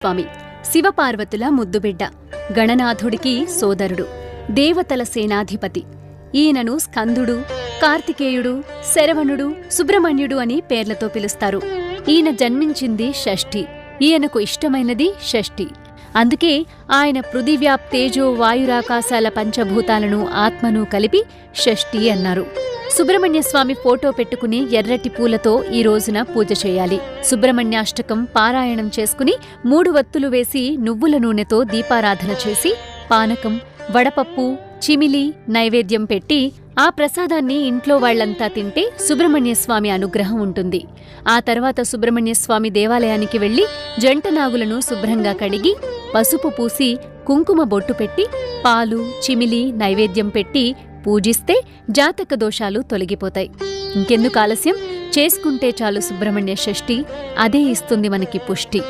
స్వామి శివపార్వతుల ముద్దుబిడ్డ, గణనాథుడికి సోదరుడు, దేవతల సేనాధిపతి. ఈయనను స్కందుడు, కార్తికేయుడు, శరవణుడు, సుబ్రహ్మణ్యుడు అని పేర్లతో పిలుస్తారు. ఈయన జన్మించింది షష్ఠి. ఈయనకు ఇష్టమైనది షష్ఠి. అందుకే ఆయన పృథివ్యాప్ తేజో వాయురాకాశాల పంచభూతాలను ఆత్మను కలిపి షష్ఠి అన్నారు. సుబ్రహ్మణ్యస్వామి ఫోటో పెట్టుకుని ఎర్రటి పూలతో ఈ రోజున పూజ చేయాలి. సుబ్రహ్మణ్యాష్టకం పారాయణం చేసుకుని 3 వత్తులు వేసి నువ్వుల నూనెతో దీపారాధన చేసి పానకం, వడపప్పు, చిమిలి నైవేద్యం పెట్టి ఆ ప్రసాదాన్ని ఇంట్లో వాళ్లంతా తింటే సుబ్రహ్మణ్యస్వామి అనుగ్రహం ఉంటుంది. ఆ తర్వాత సుబ్రహ్మణ్యస్వామి దేవాలయానికి వెళ్లి జంటనాగులను శుభ్రంగా కడిగి పసుపు పూసి కుంకుమ బొట్టు పెట్టి పాలు, చిమిలి నైవేద్యం పెట్టి పూజిస్తే జాతక దోషాలు తొలగిపోతాయి. ఇంకెందుకు ఆలస్యం, చేసుకుంటే చాలు సుబ్రహ్మణ్య షష్ఠి. అదే ఇస్తుంది మనకి పుష్టి.